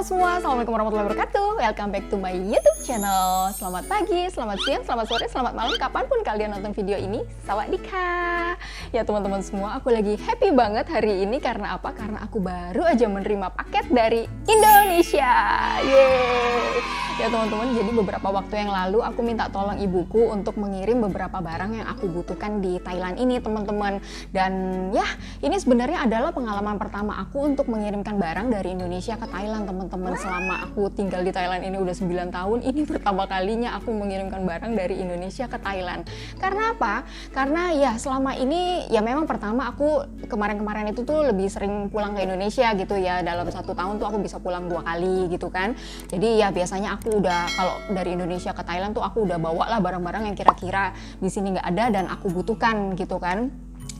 semua, Assalamualaikum warahmatullahi wabarakatuh. Welcome back to my YouTube channel. Selamat pagi, selamat siang, selamat sore, selamat malam, kapanpun kalian nonton video ini. Sawadika. Ya teman-teman semua, aku lagi happy banget hari ini karena apa? Karena aku baru aja menerima paket dari Indonesia. Yeay. Ya teman-teman, jadi beberapa waktu yang lalu aku minta tolong ibuku untuk mengirim beberapa barang yang aku butuhkan di Thailand ini teman-teman. Dan ya, ini sebenarnya adalah pengalaman pertama aku untuk mengirimkan barang dari Indonesia ke Thailand teman-teman. Selama aku tinggal di Thailand ini udah 9 tahun, ini pertama kalinya aku mengirimkan barang dari Indonesia ke Thailand. Karena apa? Karena ya selama ini ya memang pertama aku kemarin-kemarin itu tuh lebih sering pulang ke Indonesia gitu ya. Dalam 1 tahun tuh aku bisa pulang 2 kali gitu kan. Jadi ya biasanya aku udah kalau dari Indonesia ke Thailand tuh aku udah bawa lah barang-barang yang kira-kira di sini nggak ada dan aku butuhkan gitu kan.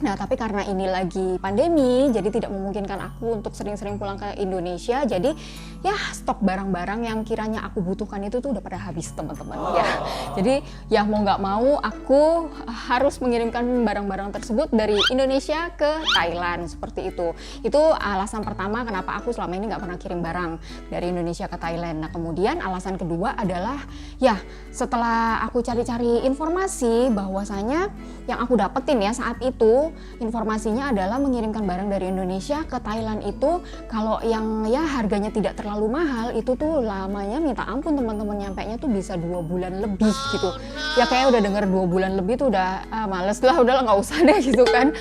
Nah, tapi karena ini lagi pandemi, jadi tidak memungkinkan aku untuk sering-sering pulang ke Indonesia. Jadi, ya stok barang-barang yang kiranya aku butuhkan itu tuh udah pada habis, teman-teman. Ya, jadi ya mau nggak mau, aku harus mengirimkan barang-barang tersebut dari Indonesia ke Thailand, seperti itu. Itu alasan pertama kenapa aku selama ini nggak pernah kirim barang dari Indonesia ke Thailand. Nah, kemudian alasan kedua adalah, ya setelah aku cari-cari informasi bahwasanya yang aku dapetin ya saat itu, informasinya adalah mengirimkan barang dari Indonesia ke Thailand itu kalau yang ya harganya tidak terlalu mahal itu tuh lamanya minta ampun teman-teman, nyampenya tuh bisa 2 bulan lebih gitu. Ya kayak udah denger 2 bulan lebih tuh udah males lah, udahlah nggak usah deh gitu kan.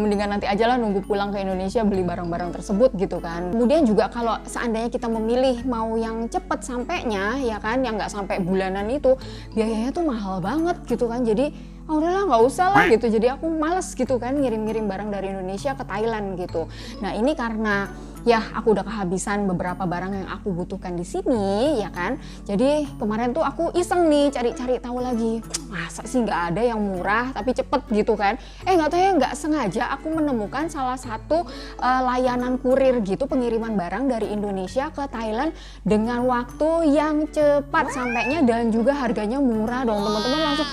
Mendingan nanti aja lah nunggu pulang ke Indonesia beli barang-barang tersebut gitu kan. Kemudian juga kalau seandainya kita memilih mau yang cepet sampainya ya kan, yang nggak sampai bulanan itu biayanya tuh mahal banget gitu kan. Jadi udahlah nggak usah lah gitu, jadi aku males gitu kan ngirim-ngirim barang dari Indonesia ke Thailand gitu. Nah ini karena ya aku udah kehabisan beberapa barang yang aku butuhkan di sini ya kan. Jadi kemarin tuh aku iseng nih cari-cari tahu lagi, masa sih nggak ada yang murah tapi cepet gitu kan. Nggak tahu ya, nggak sengaja aku menemukan salah satu layanan kurir gitu, pengiriman barang dari Indonesia ke Thailand dengan waktu yang cepat sampainya dan juga harganya murah dong teman-teman. Langsung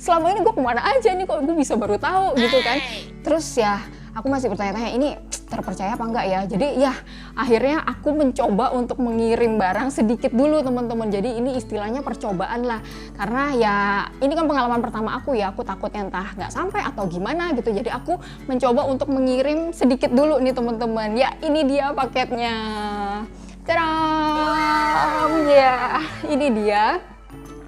selama ini gue kemana aja nih kok gue bisa baru tahu gitu kan. Terus ya aku masih bertanya-tanya ini terpercaya apa enggak ya. Jadi ya akhirnya aku mencoba untuk mengirim barang sedikit dulu teman-teman. Jadi ini istilahnya percobaan lah. Karena ya ini kan pengalaman pertama aku ya. Aku takutnya entah nggak sampai atau gimana gitu. Jadi aku mencoba untuk mengirim sedikit dulu nih teman-teman. Ya ini dia paketnya. Tadam! Ya ini dia.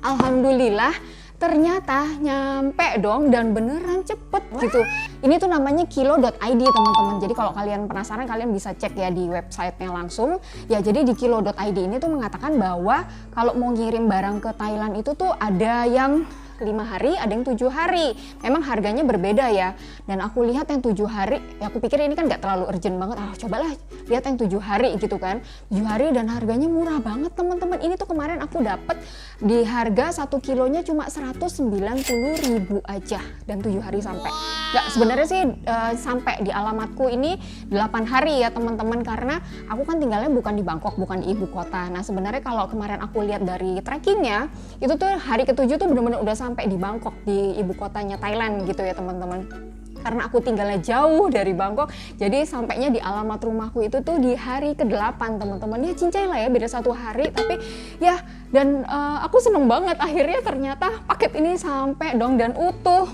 Alhamdulillah ternyata nyampe dong dan beneran cepet gitu. Ini tuh namanya kilo.id teman-teman. Jadi kalau kalian penasaran kalian bisa cek ya di websitenya langsung. Ya jadi di kilo.id ini tuh mengatakan bahwa kalau mau ngirim barang ke Thailand itu tuh ada yang 5 hari, ada yang 7 hari. Memang harganya berbeda ya. Dan aku lihat yang 7 hari, ya aku pikir ini kan gak terlalu urgent banget. Cobalah lihat yang 7 hari gitu kan. 7 hari dan harganya murah banget teman-teman. Ini tuh kemarin aku dapet di harga 1 kilonya cuma 190.000 aja. Dan 7 hari sampai. Gak sebenarnya sih sampai di alamatku ini 8 hari ya teman-teman. Karena aku kan tinggalnya bukan di Bangkok, bukan di ibu kota. Nah sebenarnya kalau kemarin aku lihat dari trackingnya, itu tuh hari ke-7 tuh bener-bener udah sampai di Bangkok, di ibu kotanya Thailand gitu ya teman-teman. Karena aku tinggalnya jauh dari Bangkok, jadi sampainya di alamat rumahku itu tuh di hari ke-8 teman-teman. Ya cincai lah ya, beda 1 hari, tapi ya dan aku seneng banget akhirnya ternyata paket ini sampai dong dan utuh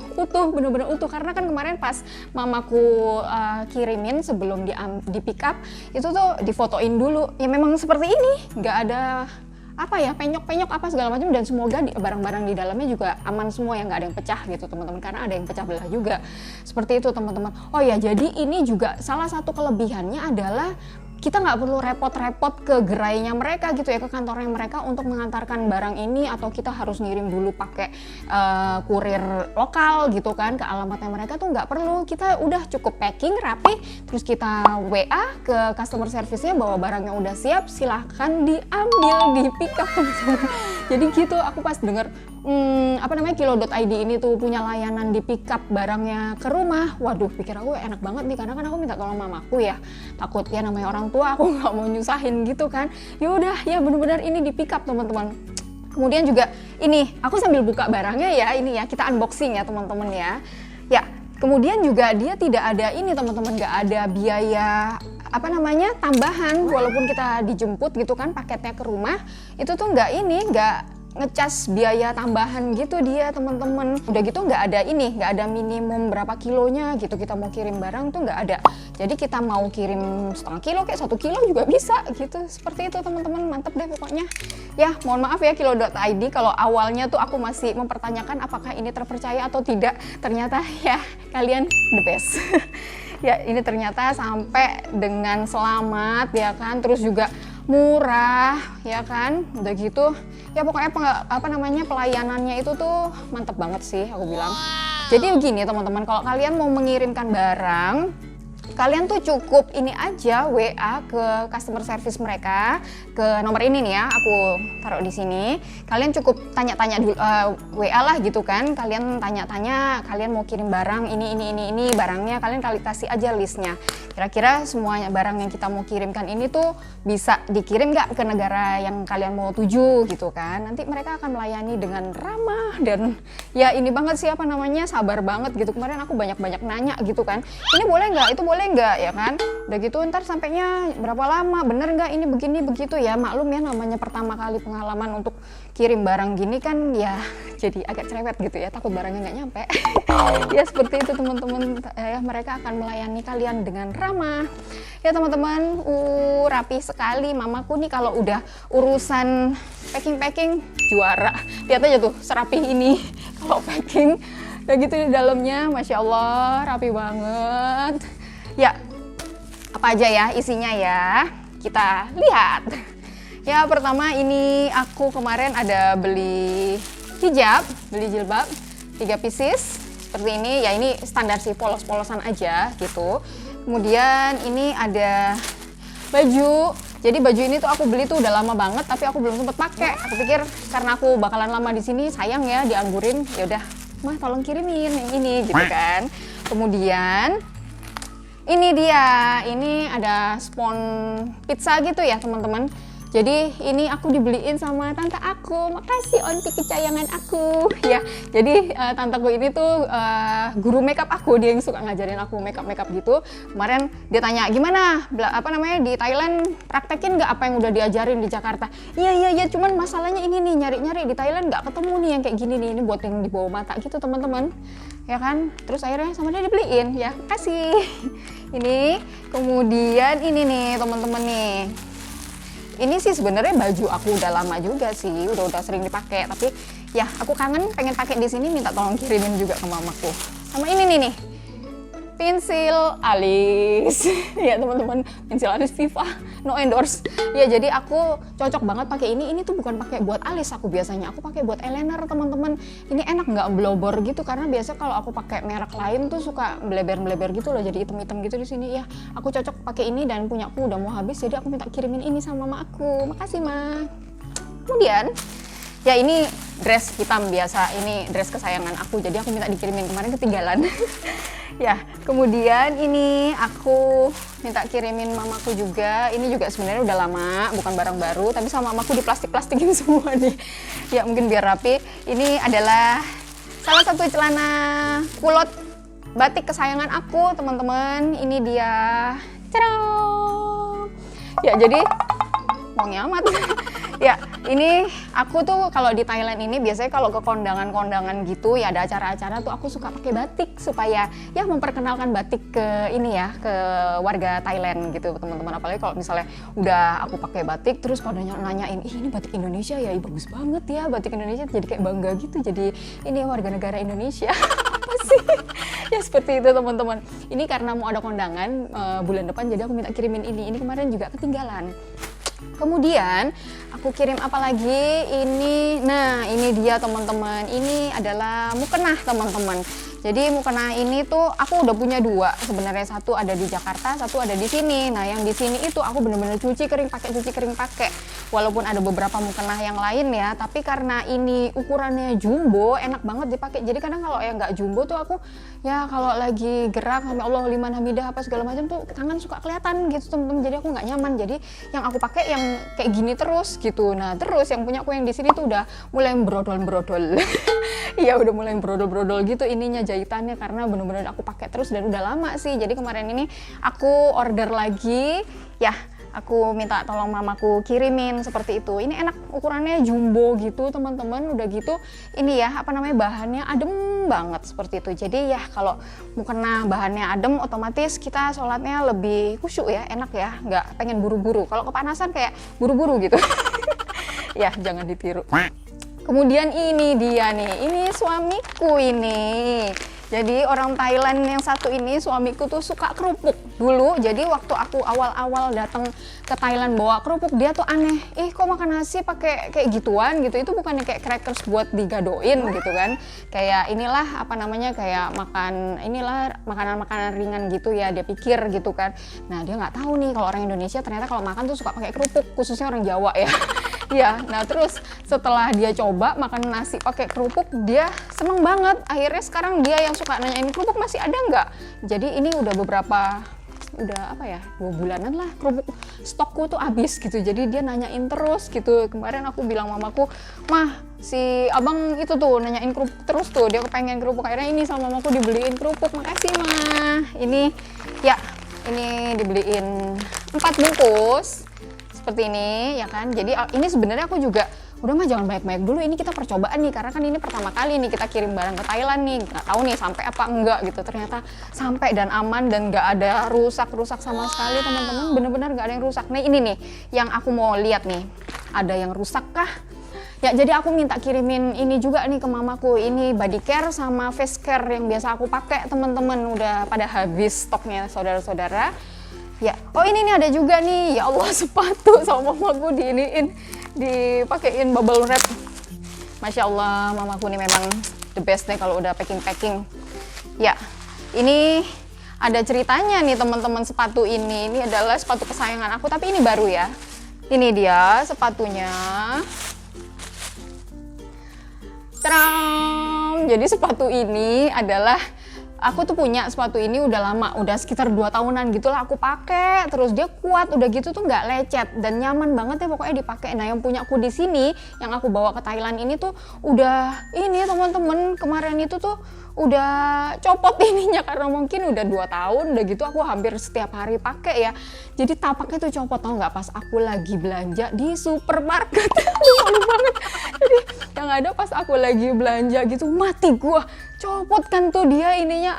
bener-bener utuh. Karena kan kemarin pas mamaku kirimin sebelum di pick up itu tuh difotoin dulu. Ya memang seperti ini, nggak ada apa ya penyok-penyok apa segala macam, dan semoga barang-barang di dalamnya juga aman semua ya, nggak ada yang pecah gitu teman-teman, karena ada yang pecah belah juga seperti itu teman-teman. Oh ya, jadi ini juga salah satu kelebihannya adalah kita nggak perlu repot-repot ke gerainya mereka gitu ya, ke kantornya mereka untuk mengantarkan barang ini, atau kita harus ngirim dulu pakai kurir lokal gitu kan ke alamatnya mereka tuh nggak perlu. Kita udah cukup packing rapi, terus kita WA ke customer service-nya bahwa barangnya udah siap, silahkan diambil, di pick up teman-teman. Jadi gitu aku pas denger kilo.id ini tuh punya layanan di pick up barangnya ke rumah. Waduh, pikir aku enak banget nih, karena kan aku minta tolong mamaku ya. Takut ya namanya orang tua, aku nggak mau nyusahin gitu kan. Ya udah, ya bener-bener ini di pick up teman-teman. Kemudian juga ini aku sambil buka barangnya ya, ini ya kita unboxing ya teman-teman ya. Ya, kemudian juga dia tidak ada ini teman-teman, nggak ada biaya apa namanya tambahan, walaupun kita dijemput gitu kan paketnya ke rumah, itu tuh nggak ngecas biaya tambahan gitu dia teman-teman. Udah gitu nggak ada minimum berapa kilonya gitu, kita mau kirim barang tuh nggak ada. Jadi kita mau kirim setengah kilo kayak 1 kilo juga bisa gitu, seperti itu teman-teman. Mantep deh pokoknya ya. Mohon maaf ya Kilo.id kalau awalnya tuh aku masih mempertanyakan apakah ini terpercaya atau tidak. Ternyata ya kalian the best. Ya ini ternyata sampai dengan selamat ya kan, terus juga murah ya kan, udah gitu ya pokoknya pelayanannya itu tuh mantep banget sih aku bilang. Jadi begini teman-teman, kalau kalian mau mengirimkan barang, kalian tuh cukup ini aja WA ke customer service mereka ke nomor ini nih ya, aku taruh di sini. Kalian cukup tanya-tanya dulu, WA lah gitu kan. Kalian tanya-tanya, kalian mau kirim barang ini barangnya, kalian kasih aja listnya. Kira-kira semuanya barang yang kita mau kirimkan ini tuh bisa dikirim nggak ke negara yang kalian mau tuju gitu kan. Nanti mereka akan melayani dengan ramah dan ya ini banget sih sabar banget gitu. Kemarin aku banyak-banyak nanya gitu kan, ini boleh nggak, itu boleh nggak ya kan. Udah gitu ntar sampainya berapa lama, bener nggak ini begini begitu ya. Maklum ya namanya pertama kali pengalaman untuk kirim barang gini kan ya, jadi agak cerewet gitu ya, takut barangnya nggak nyampe. Ya seperti itu teman-teman ya, mereka akan melayani kalian dengan ramah ya teman-teman. Rapi sekali mamaku nih kalau udah urusan packing juara. Lihat aja tuh serapi ini kalau packing kayak gitu di dalamnya, masya Allah rapi banget ya. Apa aja ya isinya ya, kita lihat ya. Pertama ini aku kemarin ada beli jilbab 3 pieces seperti ini ya. Ini standar sih, polos-polosan aja gitu. Kemudian ini ada baju. Jadi baju ini tuh aku beli tuh udah lama banget tapi aku belum sempet pakai. Aku pikir karena aku bakalan lama di sini sayang ya dianggurin, ya udah mah tolong kirimin yang ini gitu kan. Kemudian ini dia, ini ada spon pizza gitu ya teman-teman. Jadi ini aku dibeliin sama tante aku, makasih onti kesayangan aku ya. Jadi tanteku ini tuh guru makeup aku, dia yang suka ngajarin aku makeup gitu. Kemarin dia tanya gimana, di Thailand praktekin nggak apa yang udah diajarin di Jakarta. Iya, cuman masalahnya ini nih, nyari-nyari di Thailand nggak ketemu nih yang kayak gini nih, ini buat yang di bawah mata gitu teman-teman. Ya kan, terus akhirnya sama dia dibeliin ya, kasih. Ini kemudian ini nih teman-teman nih. Ini sih sebenarnya baju aku udah lama juga sih, udah sering dipakai, tapi ya aku kangen pengen pakai di sini, minta tolong kirimin juga ke mamaku. Sama ini nih, pensil alis. Ya teman-teman, pensil alis Viva, no endorse. Ya jadi aku cocok banget pakai ini. Ini tuh bukan pakai buat alis aku biasanya, aku pakai buat eyeliner teman-teman. Ini enak nggak blower gitu, karena biasa kalau aku pakai merek lain tuh suka bleber-bleber gitu loh, jadi hitam-hitam gitu di sini. Ya aku cocok pakai ini dan punyaku udah mau habis, jadi aku minta kirimin ini sama mama aku. Makasih ma. Kemudian ya ini dress hitam biasa, ini dress kesayangan aku, jadi aku minta dikirimin, kemarin ketinggalan. Ya, kemudian ini aku minta kirimin mamaku juga. Ini juga sebenarnya udah lama, bukan barang baru, tapi sama mamaku di plastik-plastikin semua nih. Ya mungkin biar rapi. Ini adalah salah satu celana kulot batik kesayangan aku, teman-teman. Ini dia. Cerong. Ya, jadi mau nyamat. Ya, ini aku tuh kalau di Thailand ini biasanya kalau ke kondangan-kondangan gitu ya, ada acara-acara tuh aku suka pakai batik supaya ya memperkenalkan batik ke ini ya, ke warga Thailand gitu teman-teman. Apalagi kalau misalnya udah aku pakai batik terus kalau nanyain, ini batik Indonesia ya, bagus banget ya batik Indonesia, jadi kayak bangga gitu, jadi ini warga negara Indonesia. Apa sih? Ya seperti itu teman-teman. Ini karena mau ada kondangan bulan depan, jadi aku minta kirimin ini. Ini kemarin juga ketinggalan. Kemudian aku kirim apa lagi ini, nah ini dia teman-teman, ini adalah mukena teman-teman. Jadi mukena ini tuh aku udah punya 2 sebenarnya, satu ada di Jakarta, satu ada di sini. Nah yang di sini itu aku bener-bener cuci kering pakai. Walaupun ada beberapa mukena yang lain ya, tapi karena ini ukurannya jumbo, enak banget dipakai. Jadi kadang kalau yang nggak jumbo tuh aku ya kalau lagi gerak sampai Allah liman hamidah apa segala macam tuh tangan suka kelihatan gitu teman-teman. Jadi aku nggak nyaman. Jadi yang aku pakai yang kayak gini terus gitu. Nah terus yang punya aku yang di sini tuh udah mulai brodol. Iya udah mulai brodol-brodol gitu ininya jahitannya karena bener-bener aku pakai terus dan udah lama sih. Jadi kemarin ini aku order lagi ya. Aku minta tolong mamaku kirimin seperti itu. Ini enak, ukurannya jumbo gitu teman-teman. Udah gitu ini ya apa namanya bahannya adem banget seperti itu. Jadi ya kalau karena bahannya adem otomatis kita sholatnya lebih khusyuk ya, enak ya, nggak pengen buru-buru. Kalau kepanasan kayak buru-buru gitu. Ya jangan ditiru. Kemudian ini dia nih, ini suamiku ini. Jadi orang Thailand yang satu ini suamiku tuh suka kerupuk dulu. Jadi waktu aku awal-awal datang ke Thailand bawa kerupuk dia tuh aneh. Kok makan nasi pakai kayak gituan gitu. Itu bukannya kayak crackers buat digadoin gitu kan. Kayak inilah apa namanya kayak makan inilah makanan-makanan ringan gitu ya dia pikir gitu kan. Nah dia nggak tahu nih kalau orang Indonesia ternyata kalau makan tuh suka pakai kerupuk khususnya orang Jawa ya. Iya, nah terus setelah dia coba makan nasi pakai kerupuk, dia seneng banget. Akhirnya sekarang dia yang suka nanyain kerupuk masih ada nggak? Jadi ini udah udah apa ya 2 bulanan lah kerupuk stokku tuh habis gitu. Jadi dia nanyain terus gitu. Kemarin aku bilang mamaku, mah si abang itu tuh nanyain kerupuk terus tuh. Dia kepengen kerupuk. Akhirnya ini sama mamaku dibeliin kerupuk. Makasih mah. Ini ya ini dibeliin 4 bungkus. Seperti ini ya kan. Jadi ini sebenarnya aku juga udah mah jangan banyak-banyak dulu, ini kita percobaan nih karena kan ini pertama kali nih kita kirim barang ke Thailand nih, nggak tahu nih sampai apa enggak gitu. Ternyata sampai dan aman dan nggak ada rusak sama sekali teman-teman, bener-bener nggak ada yang rusak. Nah ini nih yang aku mau lihat nih, ada yang rusak kah? Ya jadi aku minta kirimin ini juga nih ke mamaku, ini body care sama face care yang biasa aku pakai teman-teman, udah pada habis stoknya saudara-saudara. Ya, oh ini nih ada juga nih, ya Allah sepatu sama mamaku dipakein bubble wrap. Masya Allah, mamaku nih memang the best nih kalau udah packing. Ya, ini ada ceritanya nih teman-teman sepatu ini. Ini adalah sepatu kesayangan aku, tapi ini baru ya. Ini dia sepatunya. Tadam! Jadi sepatu ini adalah aku tuh punya sepatu ini udah lama, udah sekitar 2 tahunan gitulah aku pakai. Terus dia kuat, udah gitu tuh nggak lecet dan nyaman banget ya pokoknya dipakai. Nah yang punya aku di sini, yang aku bawa ke Thailand ini tuh udah ini teman-teman kemarin itu tuh udah copot ininya karena mungkin udah 2 tahun udah gitu aku hampir setiap hari pakai ya. Jadi tapaknya tuh copot, tau nggak pas aku lagi belanja di supermarket. Malu banget. Jadi yang ada pas aku lagi belanja gitu mati gua. Copot kan tuh dia ininya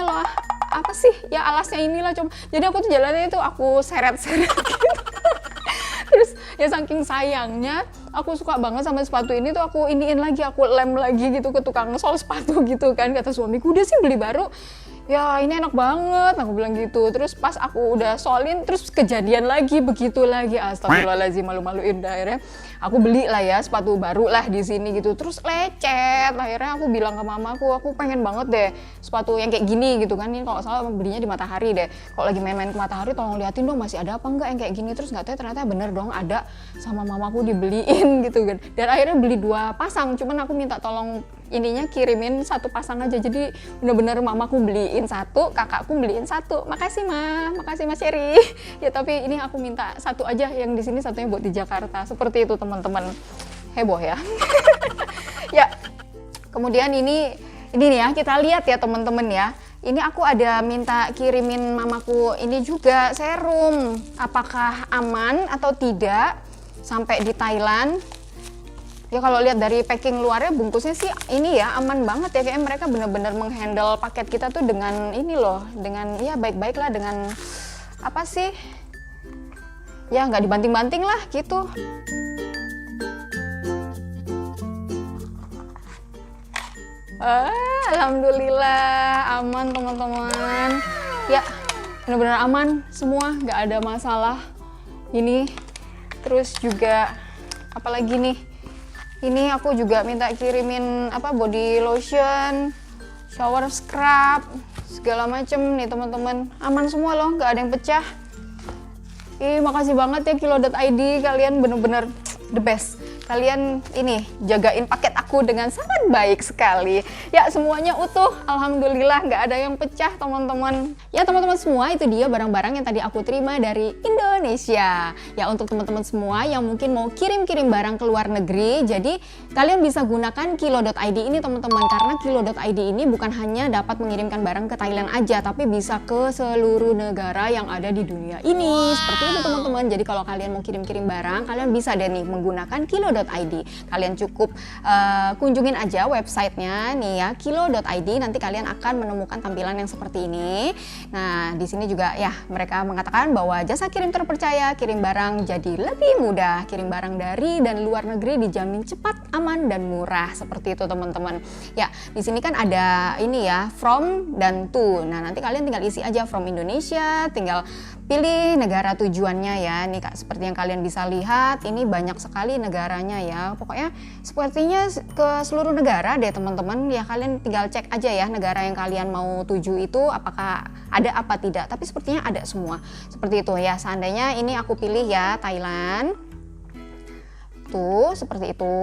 lah apa sih ya alasnya inilah coba. Jadi aku tuh jalannya itu aku seret-seret gitu. Terus ya saking sayangnya aku suka banget sama sepatu ini tuh aku iniin lagi, aku lem lagi gitu ke tukang sol sepatu gitu kan. Kata suamiku udah sih beli baru ya ini enak banget aku bilang gitu. Terus pas aku udah solin terus kejadian lagi begitu lagi, astagfirullahaladzim, malu-maluin. Akhirnya aku beli lah ya sepatu baru lah di sini gitu, terus lecet. Akhirnya aku bilang ke mamaku aku pengen banget deh sepatu yang kayak gini gitu kan. Ini kalau salah belinya di Matahari deh, kalau lagi main-main ke Matahari tolong liatin dong masih ada apa enggak yang kayak gini. Terus nggak tahu ternyata bener dong ada, sama mamaku dibeliin gitu kan. Dan akhirnya beli 2 pasang, cuman aku minta tolong ininya kirimin 1 pasang aja. Jadi bener-bener mamaku beliin 1, kakakku beliin 1. Makasih makasih Mas Sherry. Ya tapi ini aku minta 1 aja yang di sini, satunya buat di Jakarta. Seperti itu teman-teman. Heboh ya. Ya. Kemudian ini nih ya, kita lihat ya teman-teman ya. Ini aku ada minta kirimin mamaku ini juga serum. Apakah aman atau tidak sampai di Thailand? Ya kalau lihat dari packing luarnya bungkusnya sih ini ya aman banget ya, kayak mereka bener-bener menghandle paket kita tuh dengan ini loh, dengan ya baik-baik lah, dengan apa sih ya nggak dibanting-banting lah gitu. Alhamdulillah aman teman-teman ya, bener-bener aman semua, nggak ada masalah ini. Terus juga apalagi nih, ini aku juga minta kirimin body lotion, shower scrub, segala macem nih teman-teman. Aman semua loh, nggak ada yang pecah. Makasih banget ya Kilo.id, kalian bener-bener the best. kalian ini jagain paket aku dengan sangat baik sekali. Ya, semuanya utuh, alhamdulillah, nggak ada yang pecah teman-teman. Ya teman-teman semua, itu dia barang-barang yang tadi aku terima dari Indonesia. Ya, untuk teman-teman semua yang mungkin mau kirim-kirim barang ke luar negeri, jadi kalian bisa gunakan kilo.id ini teman-teman, karena kilo.id ini bukan hanya dapat mengirimkan barang ke Thailand aja, tapi bisa ke seluruh negara yang ada di dunia ini. Seperti itu teman-teman. Jadi kalau kalian mau kirim-kirim barang, kalian bisa deh nih menggunakan kilo.id. Kalian cukup kunjungin aja websitenya nih ya, kilo.id. Nanti kalian akan menemukan tampilan yang seperti ini. Nah, di sini juga ya mereka mengatakan bahwa jasa kirim terpercaya, kirim barang jadi lebih mudah. Kirim barang dari dan luar negeri dijamin cepat, aman dan murah. Seperti itu teman-teman. Ya, di sini kan ada ini ya, from dan to. Nah, nanti kalian tinggal isi aja from Indonesia, tinggal pilih negara tujuannya ya. Nih Kak, seperti yang kalian bisa lihat, ini banyak sekali negaranya ya. Pokoknya sepertinya ke seluruh negara deh teman-teman. Ya kalian tinggal cek aja ya negara yang kalian mau tuju itu apakah ada apa tidak. Tapi sepertinya ada semua. Seperti itu ya. Seandainya ini aku pilih ya Thailand. Tuh, seperti itu.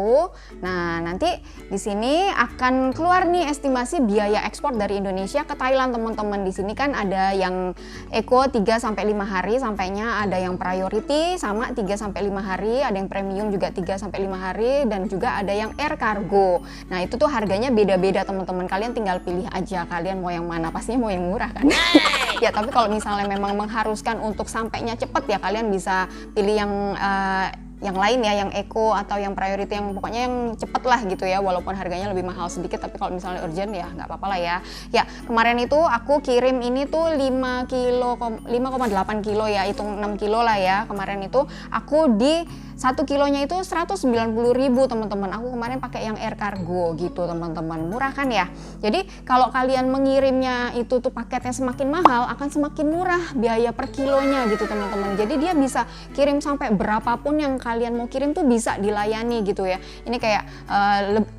Nah, nanti di sini akan keluar nih estimasi biaya ekspor dari Indonesia ke Thailand, teman-teman. Di sini kan ada yang eco 3 sampai 5 hari sampainya, ada yang priority sama 3 sampai 5 hari, ada yang premium juga 3 sampai 5 hari, dan juga ada yang air cargo. Nah, itu tuh harganya beda-beda, teman-teman. Kalian tinggal pilih aja kalian mau yang mana. Pastinya mau yang murah kan. Ya, tapi kalau misalnya memang mengharuskan untuk sampainya cepet ya, kalian bisa pilih yang lain ya, yang eco atau yang priority, yang pokoknya yang cepet lah gitu ya, walaupun harganya lebih mahal sedikit, tapi kalau misalnya urgent ya nggak apa-apa lah ya. Ya, kemarin itu aku kirim ini tuh 5,8 kilo ya, hitung 6 kilo lah ya. Kemarin itu aku di 1 kilonya itu 190.000 teman-teman. Aku kemarin pakai yang air cargo gitu teman-teman. Murah kan ya. Jadi kalau kalian mengirimnya itu tuh paketnya semakin mahal, akan semakin murah biaya per kilonya gitu teman-teman. Jadi dia bisa kirim sampai berapapun yang kalian mau kirim tuh bisa dilayani gitu ya. Ini kayak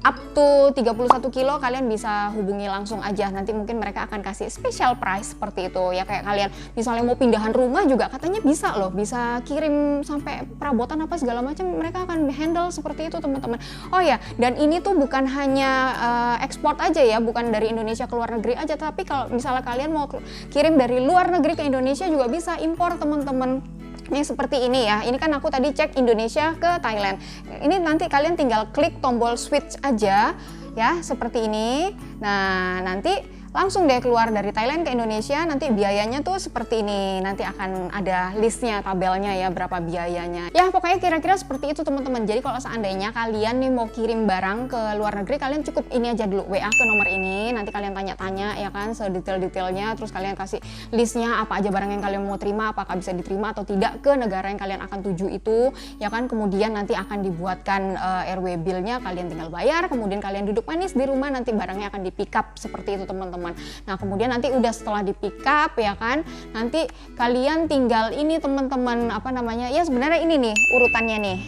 up to 31 kilo kalian bisa hubungi langsung aja. Nanti mungkin mereka akan kasih special price seperti itu ya. Kayak kalian misalnya mau pindahan rumah juga katanya bisa loh. Bisa kirim sampai perabotan apa segala macam, mereka akan handle seperti itu teman-teman. Oh ya, dan ini tuh bukan hanya ekspor aja ya, bukan dari Indonesia ke luar negeri aja, tapi kalau misalnya kalian mau kirim dari luar negeri ke Indonesia juga bisa impor teman-teman. Ini seperti ini ya, ini kan aku tadi cek Indonesia ke Thailand. Ini nanti kalian tinggal klik tombol switch aja ya, seperti ini. Nah, nanti langsung deh keluar dari Thailand ke Indonesia. Nanti biayanya tuh seperti ini, nanti akan ada listnya, tabelnya ya, berapa biayanya. Ya pokoknya kira-kira seperti itu teman-teman. Jadi kalau seandainya kalian nih mau kirim barang ke luar negeri, kalian cukup ini aja dulu, WA ke nomor ini. Nanti kalian tanya-tanya ya kan, sedetail-detailnya. Terus kalian kasih listnya apa aja barang yang kalian mau terima, apakah bisa diterima atau tidak ke negara yang kalian akan tuju itu ya kan. Kemudian nanti akan dibuatkan RW bill-nya, kalian tinggal bayar. Kemudian kalian duduk manis di rumah, nanti barangnya akan di pick up seperti itu teman-teman. Nah kemudian nanti udah setelah di pick up ya kan, nanti kalian tinggal ini teman-teman, apa namanya ya, sebenarnya ini nih urutannya nih,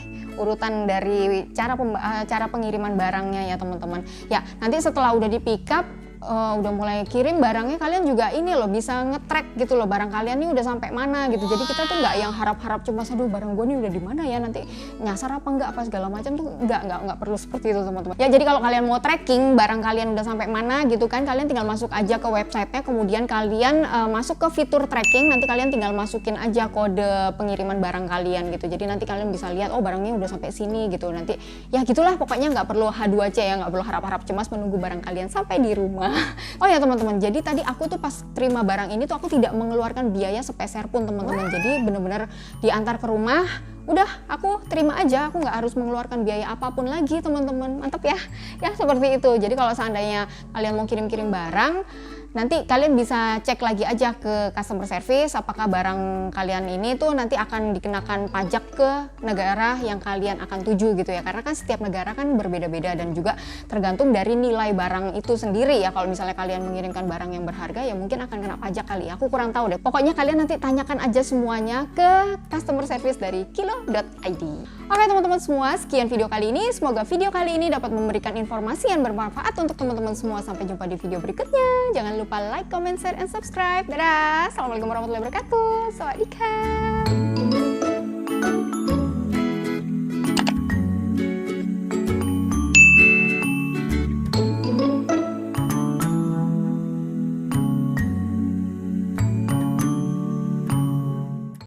urutan dari cara pengiriman barangnya ya teman-teman. Ya nanti setelah udah di pick up, udah mulai kirim barangnya, kalian juga ini loh bisa nge-track gitu loh, barang kalian nih udah sampai mana gitu. Jadi kita tuh nggak yang harap-harap cuma aduh barang gue nih udah di mana ya, nanti nyasar apa enggak apa segala macam tuh, nggak perlu seperti itu teman-teman. Ya jadi kalau kalian mau tracking barang kalian udah sampai mana gitu kan, kalian tinggal masuk aja ke websitenya, kemudian kalian masuk ke fitur tracking, nanti kalian tinggal masukin aja kode pengiriman barang kalian gitu. Jadi nanti kalian bisa lihat oh barangnya udah sampai sini gitu. Nanti ya gitulah pokoknya, nggak perlu H2C ya, nggak perlu harap-harap cemas menunggu barang kalian sampai di rumah. Oh ya teman-teman, jadi tadi aku tuh pas terima barang ini tuh aku tidak mengeluarkan biaya sepeser pun teman-teman. Jadi bener-bener diantar ke rumah, udah aku terima aja, aku nggak harus mengeluarkan biaya apapun lagi teman-teman. Mantap ya, ya seperti itu. Jadi kalau seandainya kalian mau kirim-kirim barang, nanti kalian bisa cek lagi aja ke customer service apakah barang kalian ini tuh nanti akan dikenakan pajak ke negara yang kalian akan tuju gitu ya, karena kan setiap negara kan berbeda-beda dan juga tergantung dari nilai barang itu sendiri ya. Kalau misalnya kalian mengirimkan barang yang berharga ya mungkin akan kena pajak kali ya, aku kurang tahu deh. Pokoknya kalian nanti tanyakan aja semuanya ke customer service dari kilo.id. Oke teman-teman semua, sekian video kali ini. Semoga video kali ini dapat memberikan informasi yang bermanfaat untuk teman-teman semua. Sampai jumpa di video berikutnya. Jangan lupa like, comment, share, and subscribe. Dadah! Assalamualaikum warahmatullahi wabarakatuh. Sawadee.